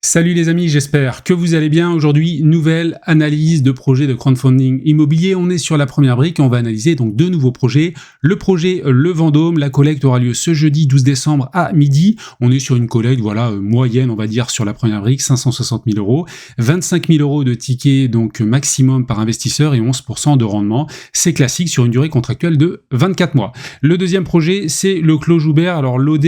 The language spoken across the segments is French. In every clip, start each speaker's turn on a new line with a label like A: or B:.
A: Salut les amis, j'espère que vous allez bien. Aujourd'hui, nouvelle analyse de projet de crowdfunding immobilier. On est sur la première brique et on va analyser donc deux nouveaux projets. Le projet Le Vendôme, la collecte aura lieu ce jeudi 12 décembre à midi. On est sur une collecte moyenne, on va dire, sur la première brique, 560 000 euros. 25 000 euros de tickets donc maximum par investisseur et 11% de rendement. C'est classique sur une durée contractuelle de 24 mois. Le deuxième projet, c'est le Clos Joubert. Alors l'OD,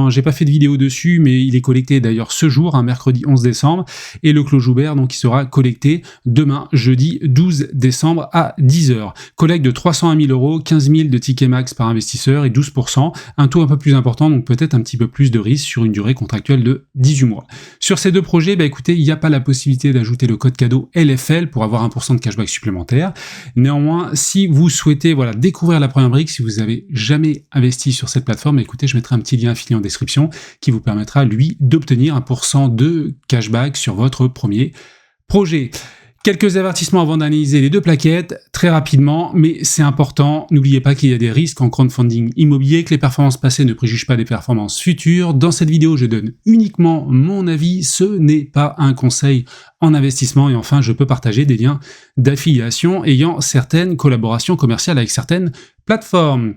A: j'ai pas fait de vidéo dessus, mais il est collecté d'ailleurs ce jour, mercredi 11 décembre, et le Clos Joubert, donc, il sera collecté demain, jeudi 12 décembre à 10h. Collecte de 301 000 euros, 15 000 de tickets max par investisseur et 12%, un taux un peu plus important, donc peut-être un petit peu plus de risque sur une durée contractuelle de 18 mois. Sur ces deux projets, écoutez, il n'y a pas la possibilité d'ajouter le code cadeau LFL pour avoir 1% de cashback supplémentaire. Néanmoins, si vous souhaitez découvrir la première brique, si vous avez jamais investi sur cette plateforme, écoutez, je mettrai un petit lien affilié en description qui vous permettra, lui, d'obtenir 1% de cashback sur votre premier projet. Quelques avertissements avant d'analyser les deux plaquettes, très rapidement, mais c'est important, n'oubliez pas qu'il y a des risques en crowdfunding immobilier, que les performances passées ne préjugent pas des performances futures. Dans cette vidéo, je donne uniquement mon avis, ce n'est pas un conseil en investissement, et enfin, je peux partager des liens d'affiliation ayant certaines collaborations commerciales avec certaines plateformes.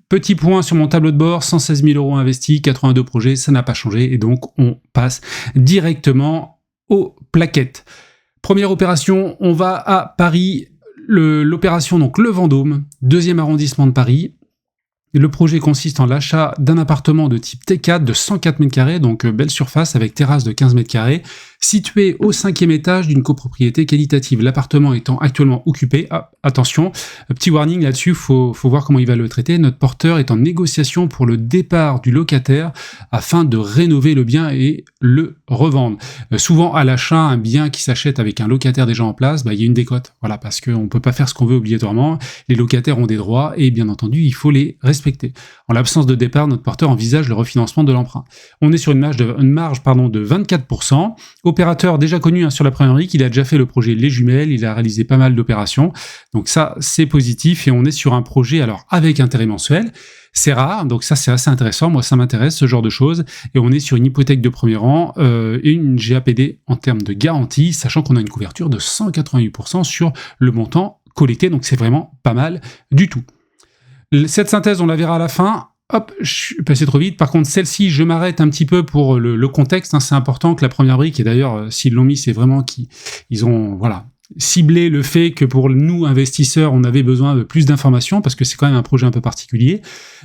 A: Petit point sur mon tableau de bord, 116 000 euros investis, 82 projets, ça n'a pas changé, et donc on passe directement aux plaquettes. Première opération, on va à Paris, l'opération donc Le Vendôme, 2e arrondissement de Paris. Le projet consiste en l'achat d'un appartement de type T4 de 104 m², donc belle surface avec terrasse de 15 m², situé au 5e étage d'une copropriété qualitative. L'appartement étant actuellement occupé, attention, petit warning là-dessus, faut voir comment il va le traiter. Notre porteur est en négociation pour le départ du locataire afin de rénover le bien et le revendre. Souvent à l'achat, un bien qui s'achète avec un locataire déjà en place, il y a une décote, parce qu'on peut pas faire ce qu'on veut obligatoirement. Les locataires ont des droits et bien entendu, il faut les respecter. En l'absence de départ, notre porteur envisage le refinancement de l'emprunt. On est sur une marge de 24%. Opérateur déjà connu sur la première brique, il a déjà fait le projet Les Jumelles, il a réalisé pas mal d'opérations, donc ça c'est positif, et on est sur un projet avec intérêt mensuel. C'est rare, donc ça c'est assez intéressant, moi ça m'intéresse ce genre de choses, et on est sur une hypothèque de premier rang et une GAPD en termes de garantie, sachant qu'on a une couverture de 188% sur le montant collecté, donc c'est vraiment pas mal du tout. Cette synthèse, on la verra à la fin. Hop, je suis passé trop vite. Par contre, celle-ci, je m'arrête un petit peu pour le contexte. C'est important que la première brique, et d'ailleurs, s'ils l'ont mis, c'est vraiment qu'ils ont ciblé le fait que pour nous, investisseurs, on avait besoin de plus d'informations, parce que c'est quand même un projet un peu particulier.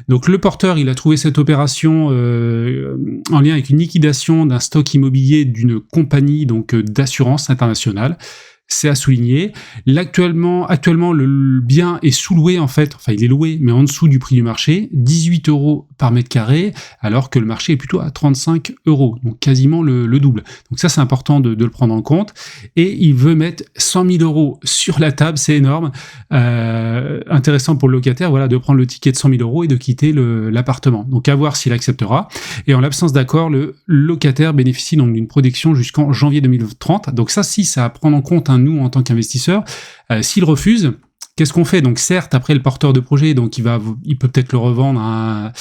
A: Donc le porteur, il a trouvé cette opération en lien avec une liquidation d'un stock immobilier d'une compagnie d'assurance internationale. C'est à souligner. Actuellement, le bien est sous-loué, il est loué, mais en dessous du prix du marché, 18 euros par mètre carré, alors que le marché est plutôt à 35 euros, donc quasiment le double. Donc ça, c'est important de le prendre en compte. Et il veut mettre 100 000 euros sur la table, c'est énorme. Intéressant pour le locataire, de prendre le ticket de 100 000 euros et de quitter l'appartement. Donc à voir s'il acceptera. Et en l'absence d'accord, le locataire bénéficie donc d'une protection jusqu'en janvier 2030. Donc ça, si ça à prendre en compte, nous en tant qu'investisseurs, s'il refuse, qu'est-ce qu'on fait? Donc certes, après le porteur de projet, donc il peut peut-être le revendre à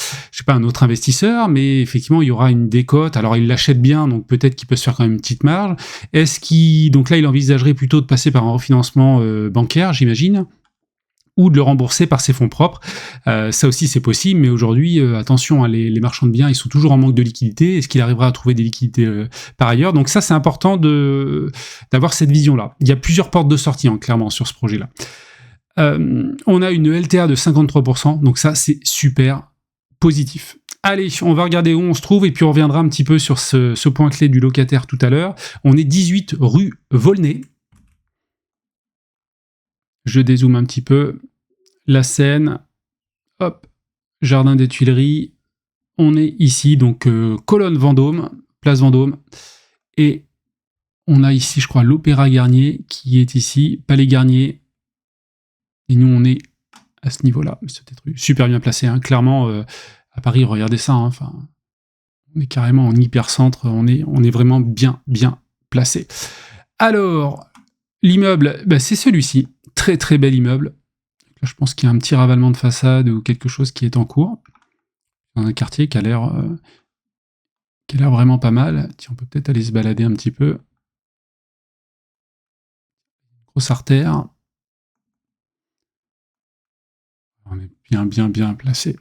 A: un autre investisseur, mais effectivement il y aura une décote. Alors il l'achète bien, donc peut-être qu'il peut se faire quand même une petite marge. Donc là il envisagerait plutôt de passer par un refinancement bancaire, j'imagine, ou de le rembourser par ses fonds propres. Ça aussi c'est possible, mais aujourd'hui, attention, les marchands de biens, ils sont toujours en manque de liquidités. Est-ce qu'il arrivera à trouver des liquidités par ailleurs? Donc ça, c'est important d'avoir cette vision-là. Il y a plusieurs portes de sortie, clairement, sur ce projet-là. On a une LTA de 53%, donc ça, c'est super positif. Allez, on va regarder où on se trouve, et puis on reviendra un petit peu sur ce point clé du locataire tout à l'heure. On est 18 rue Volnay. Je dézoome un petit peu. La Seine, hop, Jardin des Tuileries. On est ici, donc colonne Vendôme, place Vendôme. Et on a ici, je crois, l'Opéra Garnier qui est ici, Palais Garnier. Et nous, on est à ce niveau-là. C'était super bien placé, clairement. À Paris, regardez ça. On est carrément en hyper-centre. On est vraiment bien placé. Alors, l'immeuble, c'est celui-ci. Très très bel immeuble. Là, je pense qu'il y a un petit ravalement de façade ou quelque chose qui est en cours. Dans un quartier qui a l'air qui a l'air vraiment pas mal. Tiens, on peut peut-être aller se balader un petit peu. Grosse artère. On est bien placé.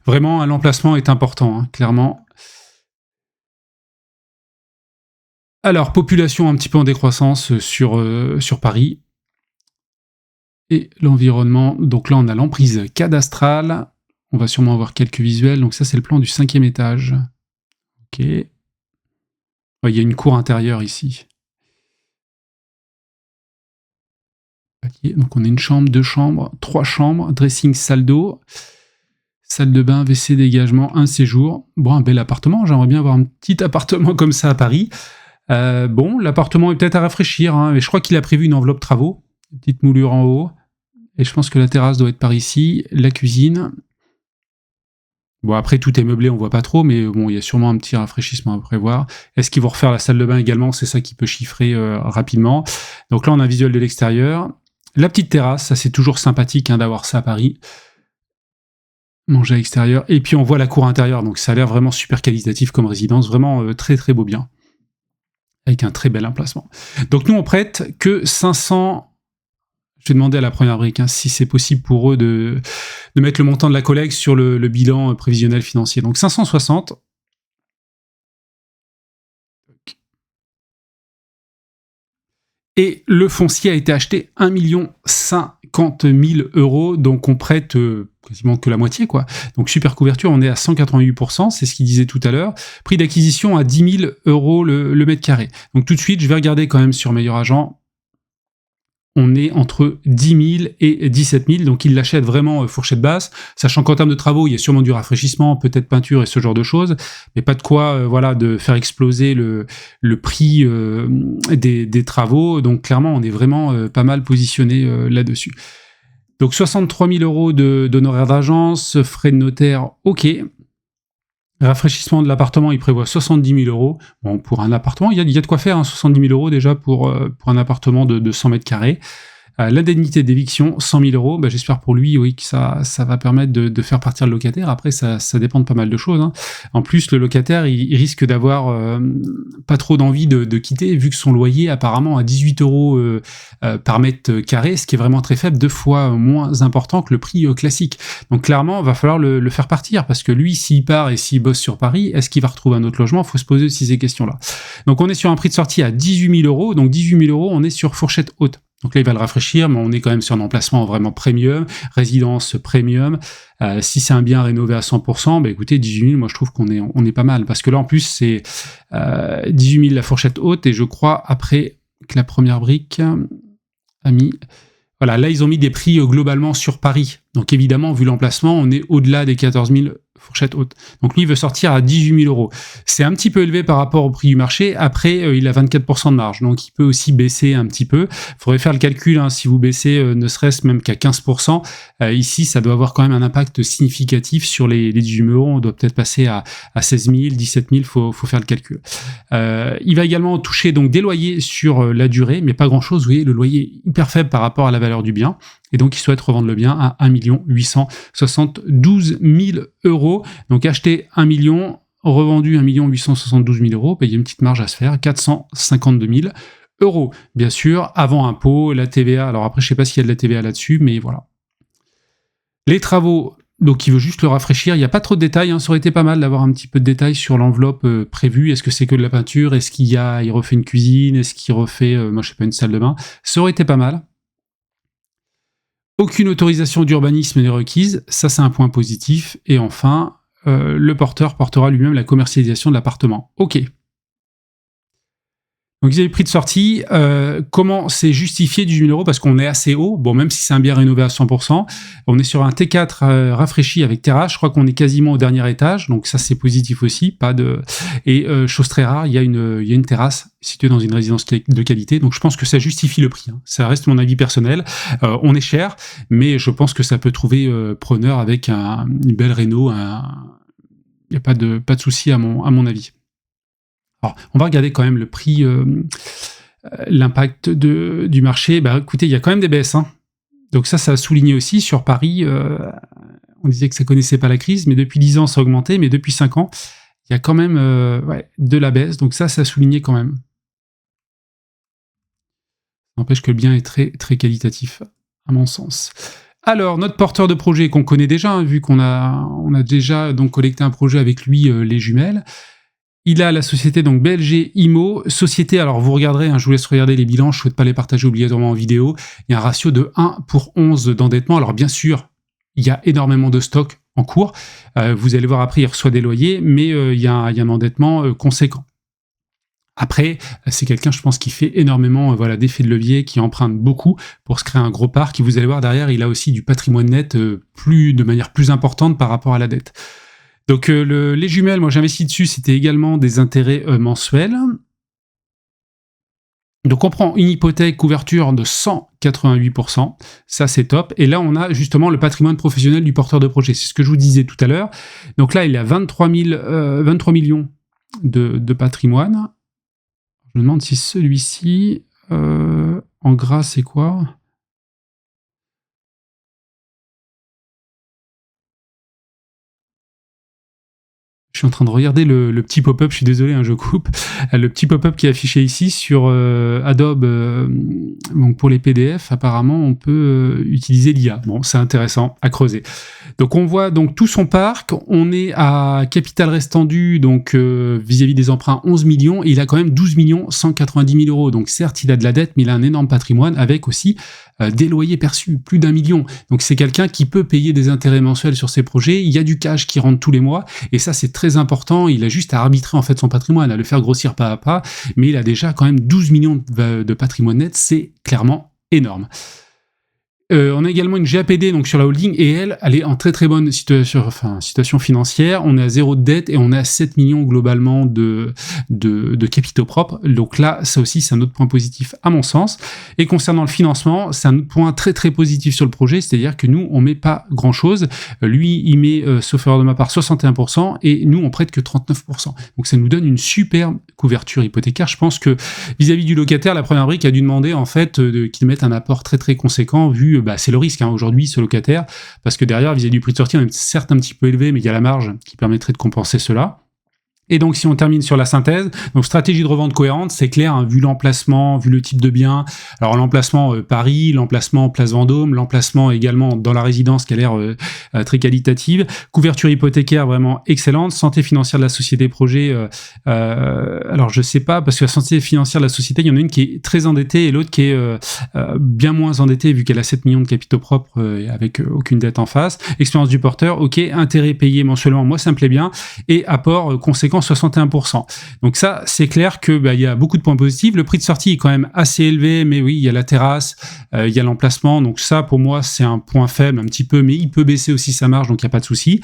A: Vraiment, l'emplacement est important, hein, clairement. Alors, population un petit peu en décroissance sur Paris. Et l'environnement, donc là on a l'emprise cadastrale. On va sûrement avoir quelques visuels. Donc ça c'est le plan du 5e étage. Ok. Ouais, il y a une cour intérieure ici. Donc on a une chambre, 2 chambres, 3 chambres, dressing, salle d'eau, salle de bain, WC, dégagement, un séjour. Bon, un bel appartement, j'aimerais bien avoir un petit appartement comme ça à Paris. Bon, l'appartement est peut-être à rafraîchir, hein, mais je crois qu'il a prévu une enveloppe travaux, une petite moulure en haut, et je pense que la terrasse doit être par ici, la cuisine. Bon, après, tout est meublé, on voit pas trop, mais bon, il y a sûrement un petit rafraîchissement à prévoir. Est-ce qu'ils vont refaire la salle de bain également? C'est ça qui peut chiffrer rapidement. Donc là, on a un visuel de l'extérieur. La petite terrasse, ça c'est toujours sympathique hein, d'avoir ça à Paris. Manger à l'extérieur. Et puis on voit la cour intérieure, donc ça a l'air vraiment super qualitatif comme résidence, vraiment très beau bien. Avec un très bel emplacement. Donc nous, on prête que 500... Je vais demander à la première brique hein, si c'est possible pour eux de mettre le montant de la collecte sur le bilan prévisionnel financier. Donc 560. Et le foncier a été acheté 1 050 000 €, donc on prête quasiment que la moitié, quoi. Donc super couverture, on est à 188%, c'est ce qu'il disait tout à l'heure. Prix d'acquisition à 10 000 € le mètre carré. Donc tout de suite, je vais regarder quand même sur Meilleur Agent. On est entre 10 000 et 17 000, donc il l'achète vraiment fourchette basse, sachant qu'en termes de travaux, il y a sûrement du rafraîchissement, peut-être peinture et ce genre de choses, mais pas de quoi voilà, de faire exploser le prix des travaux, donc clairement, on est vraiment pas mal positionné là-dessus. Donc 63 000 € d'honoraires d'agence, frais de notaire, ok. Rafraîchissement de l'appartement, il prévoit 70 000 €. Bon, pour un appartement, il y a de quoi faire, hein, 70 000 € déjà pour un appartement de 100 mètres carrés. L'indemnité d'éviction, 100 000 €. Bah, j'espère pour lui, oui, que ça va permettre de faire partir le locataire. Après, ça dépend de pas mal de choses. Hein. En plus, le locataire, il risque d'avoir pas trop d'envie de quitter, vu que son loyer, apparemment, à 18 € par mètre carré, ce qui est vraiment très faible, 2 fois moins important que le prix classique. Donc clairement, il va falloir le faire partir, parce que lui, s'il part et s'il bosse sur Paris, est-ce qu'il va retrouver un autre logement? Il faut se poser aussi ces questions-là. Donc on est sur un prix de sortie à 18 000 €. Donc 18 000 €, on est sur fourchette haute. Donc là, il va le rafraîchir, mais on est quand même sur un emplacement vraiment premium, résidence premium. Si c'est un bien rénové à 100%, bah écoutez, 18 000, moi je trouve qu'on est pas mal. Parce que là, en plus, c'est 18 000 la fourchette haute, et je crois, après que la première brique a mis... Voilà, là, ils ont mis des prix globalement sur Paris. Donc évidemment, vu l'emplacement, on est au-delà des 14 000 fourchette haute. Donc lui, il veut sortir à 18 000 €. C'est un petit peu élevé par rapport au prix du marché. Après, il a 24% de marge, donc il peut aussi baisser un petit peu. Il faudrait faire le calcul, hein, si vous baissez ne serait-ce même qu'à 15%. Ici, ça doit avoir quand même un impact significatif sur les 18 000 €. On doit peut-être passer à 16 000, 17 000, faut faire le calcul. Il va également toucher donc des loyers sur la durée, mais pas grand-chose. Vous voyez, le loyer est hyper faible par rapport à la valeur du bien. Et donc, il souhaite revendre le bien à 1 872 000 €. Donc, acheter 1 million, revendu 1 872 000 €, il y a une petite marge à se faire, 452 000 €. Bien sûr, avant impôt, la TVA. Alors après, je sais pas s'il y a de la TVA là-dessus, mais voilà. Les travaux, donc il veut juste le rafraîchir. Il n'y a pas trop de détails, hein. Ça aurait été pas mal d'avoir un petit peu de détails sur l'enveloppe prévue. Est-ce que c'est que de la peinture? Est-ce il refait une cuisine? Est-ce qu'il refait, moi je sais pas, une salle de bain? Ça aurait été pas mal. Aucune autorisation d'urbanisme n'est requise, ça c'est un point positif. Et enfin, le porteur portera lui-même la commercialisation de l'appartement. Ok. Donc ils avaient prix de sortie, comment c'est justifié 18 000 €? Parce qu'on est assez haut, bon même si c'est un bien rénové à 100%, on est sur un T4 rafraîchi avec terrasse, je crois qu'on est quasiment au dernier étage, donc ça c'est positif aussi, pas de... Et chose très rare, il y a une terrasse située dans une résidence de qualité, donc je pense que ça justifie le prix, hein. Ça reste mon avis personnel, on est cher, mais je pense que ça peut trouver preneur avec une belle réno, il n'y a pas de souci à mon avis. Alors, on va regarder quand même le prix, l'impact du marché. Bah, écoutez, il y a quand même des baisses, hein. Donc ça a souligné aussi sur Paris. On disait que ça connaissait pas la crise, mais depuis 10 ans, ça a augmenté. Mais depuis 5 ans, il y a quand même de la baisse, donc ça soulignait quand même. N'empêche que le bien est très, très qualitatif, à mon sens. Alors, notre porteur de projet qu'on connaît déjà, hein, vu qu'on a déjà donc collecté un projet avec lui, les jumelles. Il a la société donc BLG IMO, société, alors vous regarderez, hein, je vous laisse regarder les bilans, je ne souhaite pas les partager obligatoirement en vidéo, il y a un ratio de 1/11 d'endettement, alors bien sûr, il y a énormément de stocks en cours, vous allez voir après, il reçoit des loyers, mais il y a un endettement conséquent. Après, c'est quelqu'un, je pense, qui fait énormément d'effets de levier, qui emprunte beaucoup pour se créer un gros parc, et vous allez voir derrière, il a aussi du patrimoine net de manière plus importante par rapport à la dette. Donc les jumelles, moi j'investis dessus, c'était également des intérêts mensuels. Donc on prend une hypothèque couverture de 188%, ça c'est top. Et là on a justement le patrimoine professionnel du porteur de projet, c'est ce que je vous disais tout à l'heure. Donc là il y a 23 millions de patrimoine. Je me demande si celui-ci, en gras c'est quoi ? Je suis en train de regarder le petit pop-up, je suis désolé, hein, je coupe. Le petit pop-up qui est affiché ici sur Adobe, donc pour les PDF, apparemment on peut utiliser l'IA. Bon, c'est intéressant à creuser. Donc on voit donc tout son parc, on est à capital restant dû, donc vis-à-vis des emprunts 11 millions, et il a quand même 12 190 000 euros. Donc certes, il a de la dette, mais il a un énorme patrimoine avec aussi des loyers perçus, plus d'1 million. Donc c'est quelqu'un qui peut payer des intérêts mensuels sur ses projets, il y a du cash qui rentre tous les mois, et ça c'est très important, il a juste à arbitrer en fait son patrimoine, à le faire grossir pas à pas, mais il a déjà quand même 12 millions de patrimoine net, c'est clairement énorme. On a également une GAPD donc sur la holding, et elle est en très très bonne situation financière. On est à 0 de dette et on est à 7 millions globalement de capitaux propres. Donc là, ça aussi, c'est un autre point positif à mon sens. Et concernant le financement, c'est un autre point très très positif sur le projet, c'est-à-dire que nous, on met pas grand-chose. Lui, il met, sauf erreur de ma part, 61%, et nous, on prête que 39%. Donc ça nous donne une super couverture hypothécaire. Je pense que vis-à-vis du locataire, la première brique a dû demander en fait qu'il mette un apport très très conséquent, vu c'est le risque aujourd'hui, ce locataire, parce que derrière, vis-à-vis du prix de sortie, on est certes un petit peu élevé, mais il y a la marge qui permettrait de compenser cela. Et donc, si on termine sur la synthèse, donc stratégie de revente cohérente, c'est clair, hein, vu l'emplacement, vu le type de bien. Alors, l'emplacement Paris, l'emplacement Place Vendôme, l'emplacement également dans la résidence qui a l'air très qualitative. Couverture hypothécaire vraiment excellente. Santé financière de la société projet. Alors, je sais pas, parce que la santé financière de la société, il y en a une qui est très endettée et l'autre qui est bien moins endettée, vu qu'elle a 7 millions de capitaux propres avec aucune dette en face. Expérience du porteur, ok. Intérêt payé mensuellement, moi, ça me plaît bien. Et apport conséquent, 61%. Donc ça, c'est clair que il y a beaucoup de points positifs. Le prix de sortie est quand même assez élevé, mais oui, il y a la terrasse, il y a l'emplacement. Donc ça, pour moi, c'est un point faible un petit peu, mais il peut baisser aussi sa marge, donc il n'y a pas de souci.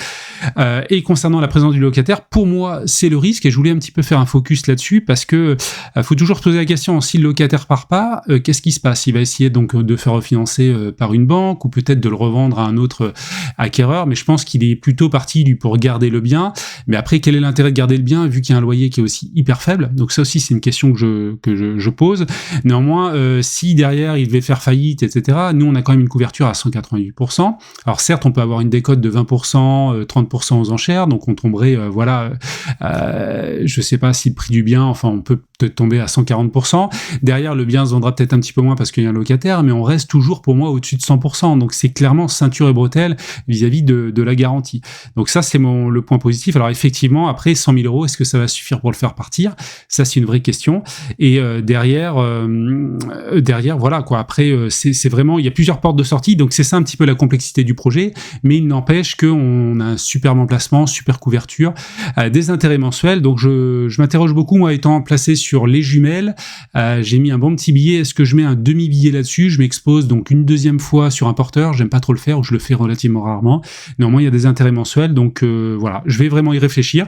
A: Et concernant la présence du locataire, pour moi, c'est le risque, et je voulais un petit peu faire un focus là-dessus, parce que faut toujours se poser la question, si le locataire part pas, qu'est-ce qui se passe ? Il va essayer donc de faire refinancer par une banque, ou peut-être de le revendre à un autre acquéreur, mais je pense qu'il est plutôt parti pour garder le bien. Mais après, quel est l'intérêt de garder le bien, vu qu'il y a un loyer qui est aussi hyper faible? Donc ça aussi, c'est une question que je pose. Néanmoins, si derrière il devait faire faillite, etc., nous on a quand même une couverture à 188%. Alors certes, on peut avoir une décote de 20%, 30% aux enchères, donc on tomberait, je sais pas si le prix du bien, enfin on peut peut-être tomber à 140%. Derrière, le bien se vendra peut-être un petit peu moins parce qu'il y a un locataire, mais on reste toujours pour moi au-dessus de 100%. Donc c'est clairement ceinture et bretelle vis-à-vis de la garantie. Donc ça, c'est le point positif. Alors effectivement, après 100 000 euros, est-ce que ça va suffire pour le faire partir? Ça, c'est une vraie question. Et derrière, voilà quoi. Après, c'est vraiment, il y a plusieurs portes de sortie. Donc c'est ça un petit peu la complexité du projet. Mais il n'empêche qu'on a un superbe emplacement, super couverture, des intérêts mensuels. Donc je m'interroge beaucoup, moi, étant placé sur les jumelles. J'ai mis un bon petit billet. Est-ce que je mets un demi-billet là-dessus? Je m'expose donc une deuxième fois sur un porteur. J'aime pas trop le faire, ou je le fais relativement rarement. Néanmoins, il y a des intérêts mensuels. Donc voilà, je vais vraiment y réfléchir.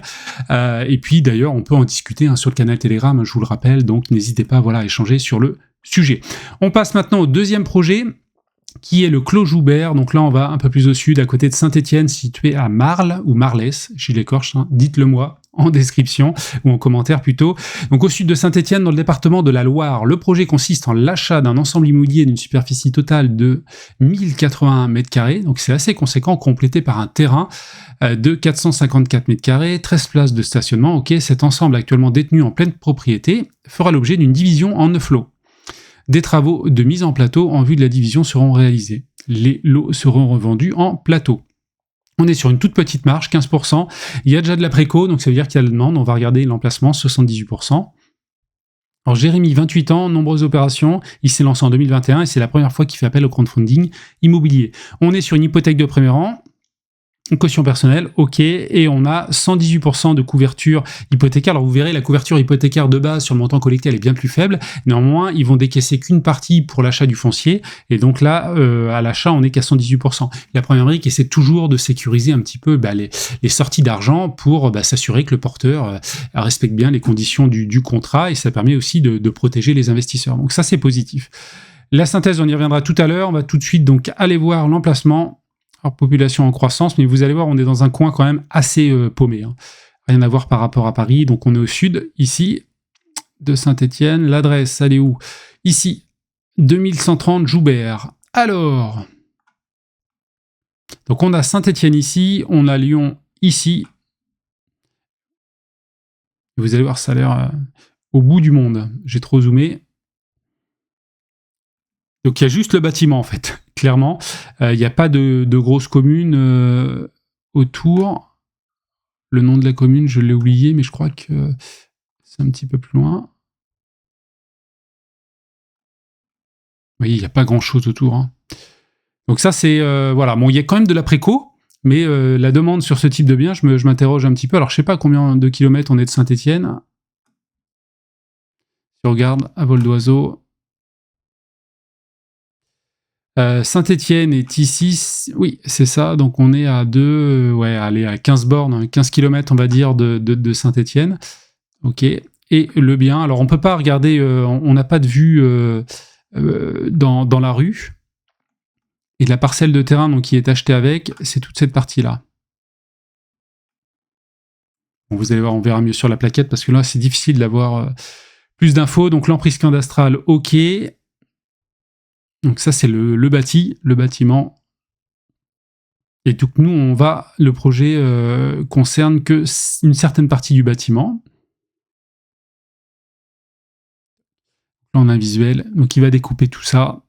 A: Et puis d'ailleurs, on peut en discuter sur le canal Telegram, je vous le rappelle. Donc n'hésitez pas à échanger sur le sujet. On passe maintenant au deuxième projet, qui est le Clos Joubert. Donc là, on va un peu plus au sud, à côté de Saint-Étienne, situé à Marles, ou Marlès, je l'écorche, dites-le moi en description, ou en commentaire plutôt. Donc au sud de Saint-Étienne, dans le département de la Loire, le projet consiste en l'achat d'un ensemble immobilier d'une superficie totale de 1081 m², donc c'est assez conséquent, complété par un terrain de 454 m², 13 places de stationnement. Ok, cet ensemble actuellement détenu en pleine propriété fera l'objet d'une division en 9 lots. Des travaux de mise en plateau en vue de la division seront réalisés. Les lots seront revendus en plateau. On est sur une toute petite marge, 15%. Il y a déjà de la préco, donc ça veut dire qu'il y a la demande. On va regarder l'emplacement, 78%. Alors Jérémy, 28 ans, nombreuses opérations. Il s'est lancé en 2021 et c'est la première fois qu'il fait appel au crowdfunding immobilier. On est sur une hypothèque de premier rang, une caution personnelle, ok, et on a 118% de couverture hypothécaire. Alors vous verrez, la couverture hypothécaire de base sur le montant collecté, elle est bien plus faible. Néanmoins, ils vont décaisser qu'une partie pour l'achat du foncier, et donc là, à l'achat, on est qu'à 118%. La première brique essaie toujours de sécuriser un petit peu les sorties d'argent pour s'assurer que le porteur respecte bien les conditions du contrat, et ça permet aussi de protéger les investisseurs. Donc ça, c'est positif. La synthèse, on y reviendra tout à l'heure. On va tout de suite donc aller voir l'emplacement. Alors, population en croissance, mais vous allez voir, on est dans un coin quand même assez paumé. Hein. Rien à voir par rapport à Paris. Donc, on est au sud, ici, de Saint-Étienne. L'adresse, elle est où? Ici, 2130 Joubert. Alors, donc on a Saint-Étienne ici, on a Lyon ici. Vous allez voir, ça a l'air au bout du monde. J'ai trop zoomé. Donc, il y a juste le bâtiment, en fait. Clairement, il n'y a pas de grosses communes autour. Le nom de la commune, je l'ai oublié, mais je crois que c'est un petit peu plus loin. Vous voyez, il n'y a pas grand-chose autour. Hein. Donc ça, c'est... voilà, bon, il y a quand même de la préco, mais la demande sur ce type de bien, je m'interroge un petit peu. Alors, je ne sais pas combien de kilomètres on est de Saint-Étienne. Si on regarde à vol d'oiseau... Saint-Étienne est ici, oui, c'est ça, donc on est à à 15 bornes, 15 km, on va dire, de Saint-Étienne. Ok, et le bien, alors on peut pas regarder, on n'a pas de vue dans la rue, et la parcelle de terrain donc, qui est achetée avec, c'est toute cette partie-là. Bon, vous allez voir, on verra mieux sur la plaquette, parce que là, c'est difficile d'avoir plus d'infos, donc l'emprise cadastrale, ok. Donc ça, c'est le bâtiment. Et donc nous, le projet concerne que une certaine partie du bâtiment. Là, on a un visuel, donc il va découper tout ça.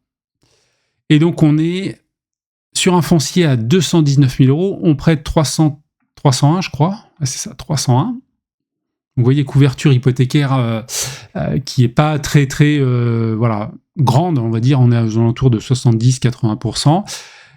A: Et donc on est sur un foncier à 219 000 €, on prête 301, je crois. Ah, c'est ça, 301. Vous voyez, couverture hypothécaire qui n'est pas très grande, on va dire, on est aux alentours de 70-80%.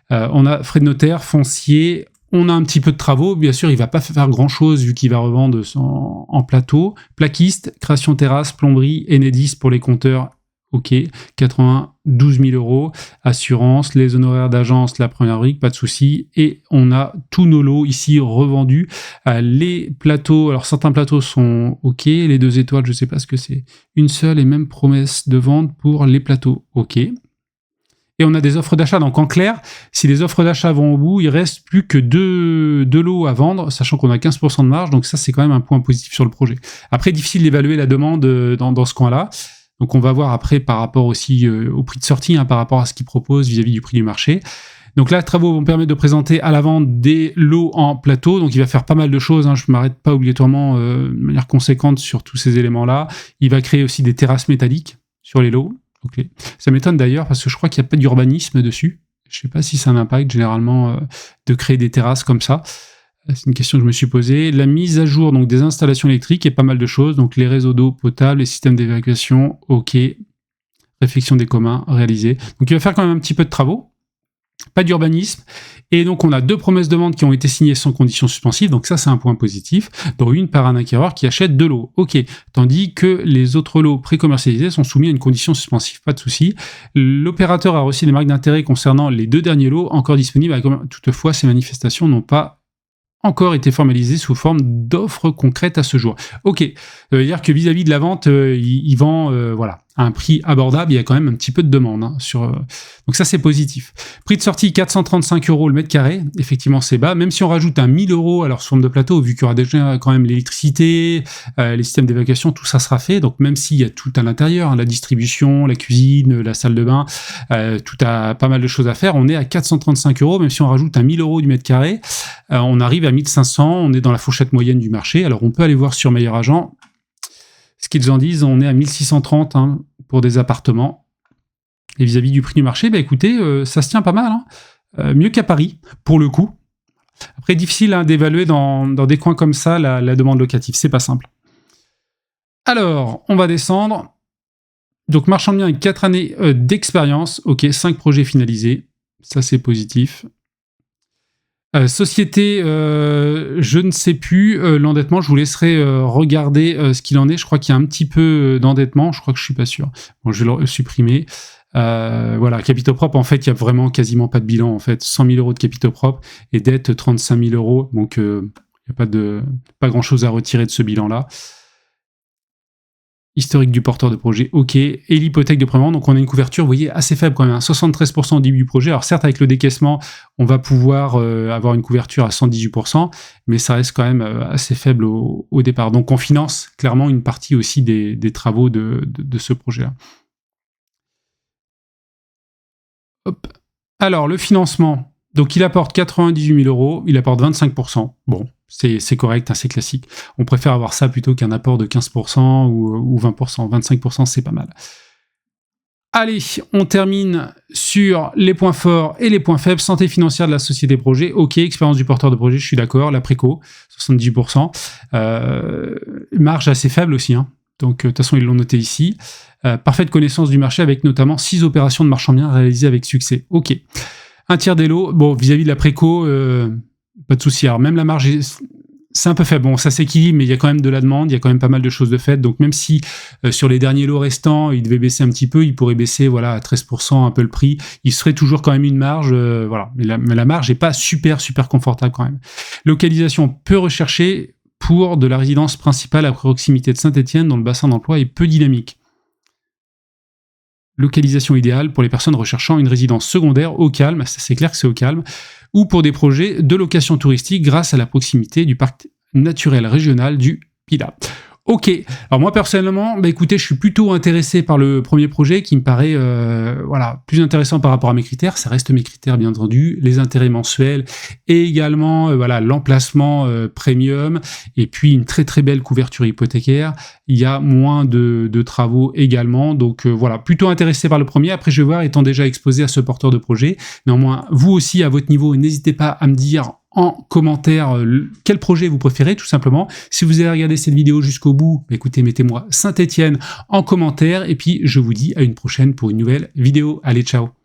A: On a frais de notaire, foncier, on a un petit peu de travaux, bien sûr, il ne va pas faire grand-chose vu qu'il va revendre en plateau. Plaquiste, création terrasse, plomberie, Enedis pour les compteurs, ok, 92 000 €. Assurance, les honoraires d'agence, la première brique, pas de souci. Et on a tous nos lots ici revendus. Les plateaux, alors certains plateaux sont ok, les 2 étoiles, je ne sais pas ce que c'est. Une seule et même promesse de vente pour les plateaux, ok. Et on a des offres d'achat. Donc en clair, si les offres d'achat vont au bout, il reste plus que deux lots à vendre, sachant qu'on a 15% de marge. Donc ça, c'est quand même un point positif sur le projet. Après, difficile d'évaluer la demande dans ce coin-là. Donc on va voir après par rapport aussi au prix de sortie, par rapport à ce qu'ils proposent vis-à-vis du prix du marché. Donc là, les travaux vont permettre de présenter à la vente des lots en plateau. Donc il va faire pas mal de choses. Je ne m'arrête pas obligatoirement de manière conséquente sur tous ces éléments-là. Il va créer aussi des terrasses métalliques sur les lots. Okay. Ça m'étonne d'ailleurs parce que je crois qu'il n'y a pas d'urbanisme dessus. Je ne sais pas si ça a un impact généralement de créer des terrasses comme ça. C'est une question que je me suis posée. La mise à jour donc, des installations électriques et pas mal de choses. Donc les réseaux d'eau potable, les systèmes d'évacuation, ok. Réfection des communs, réalisé. Donc il va faire quand même un petit peu de travaux. Pas d'urbanisme. Et donc, on a 2 promesses de vente qui ont été signées sans condition suspensive. Donc ça, c'est un point positif. Dont une par un acquéreur qui achète 2 lots. OK. Tandis que les autres lots pré-commercialisés sont soumis à une condition suspensive. Pas de souci. L'opérateur a reçu des marques d'intérêt concernant les 2 derniers lots encore disponibles. Toutefois, ces manifestations n'ont pas encore été formalisées sous forme d'offres concrètes à ce jour. OK. Ça veut dire que vis-à-vis de la vente, il vend à un prix abordable, il y a quand même un petit peu de demande hein, donc ça c'est positif. Prix de sortie 435 € le mètre carré, effectivement c'est bas, même si on rajoute un 1000 € alors sous forme de plateau, vu qu'il y aura déjà quand même l'électricité, les systèmes d'évacuation, tout ça sera fait, donc même s'il y a tout à l'intérieur, hein, la distribution, la cuisine, la salle de bain, tout a pas mal de choses à faire, on est à 435 €, même si on rajoute un 1000 € du mètre carré, on arrive à 1500, on est dans la fourchette moyenne du marché, alors on peut aller voir sur Meilleur Agent, ce qu'ils en disent, on est à 1630 hein, pour des appartements. Et vis-à-vis du prix du marché, bah écoutez, ça se tient pas mal. Hein. Mieux qu'à Paris, pour le coup. Après, difficile hein, d'évaluer dans des coins comme ça la demande locative. C'est pas simple. Alors, on va descendre. Donc, marchand de biens avec 4 années d'expérience. Ok, 5 projets finalisés. Ça, c'est positif. Société, je ne sais plus, l'endettement, je vous laisserai regarder ce qu'il en est. Je crois qu'il y a un petit peu d'endettement, je crois que je suis pas sûr. Bon, je vais le supprimer. Voilà, capitaux propres, en fait, il y a vraiment quasiment pas de bilan. En fait, 100 000 € de capitaux propres et dette 35 000 €. Donc, il n'y a pas grand-chose à retirer de ce bilan-là. Historique du porteur de projet, ok. Et l'hypothèque de prélèvement, donc on a une couverture, vous voyez, assez faible quand même, hein, 73% au début du projet. Alors certes, avec le décaissement, on va pouvoir avoir une couverture à 118%, mais ça reste quand même assez faible au départ. Donc on finance clairement une partie aussi des travaux de ce projet-là. Hop. Alors le financement, donc il apporte 98 000 €, il apporte 25%. Bon, c'est correct, hein, c'est classique. On préfère avoir ça plutôt qu'un apport de 15% ou 20%. 25%, c'est pas mal. Allez, on termine sur les points forts et les points faibles. Santé financière de la société projet, ok. Expérience du porteur de projet, je suis d'accord. La préco, 78%. Marge assez faible aussi, hein. Donc de toute façon, ils l'ont noté ici. Parfaite connaissance du marché avec notamment 6 opérations de marchand de biens réalisées avec succès. Ok. Un tiers des lots. Bon, vis-à-vis de la préco, pas de souci. Alors même la marge, c'est un peu faible. Bon, ça s'équilibre, mais il y a quand même de la demande, il y a quand même pas mal de choses de faites. Donc même si sur les derniers lots restants, il devait baisser un petit peu, il pourrait baisser voilà, à 13% un peu le prix. Il serait toujours quand même une marge. Voilà. Mais la marge n'est pas super confortable quand même. Localisation peu recherchée pour de la résidence principale à proximité de Saint-Étienne, dont le bassin d'emploi est peu dynamique. Localisation idéale pour les personnes recherchant une résidence secondaire au calme, c'est clair que c'est au calme, ou pour des projets de location touristique grâce à la proximité du parc naturel régional du Pilat. Ok, alors moi personnellement, bah écoutez, je suis plutôt intéressé par le premier projet qui me paraît voilà, plus intéressant par rapport à mes critères. Ça reste mes critères bien entendu, les intérêts mensuels et également voilà, l'emplacement premium et puis une très belle couverture hypothécaire. Il y a moins de travaux également, donc voilà, plutôt intéressé par le premier. Après je vais voir, étant déjà exposé à ce porteur de projet. Néanmoins, vous aussi à votre niveau, n'hésitez pas à me dire en commentaire quel projet vous préférez tout simplement. Si vous avez regardé cette vidéo jusqu'au bout, écoutez, mettez-moi Saint-Étienne en commentaire et puis je vous dis à une prochaine pour une nouvelle vidéo. Allez, ciao!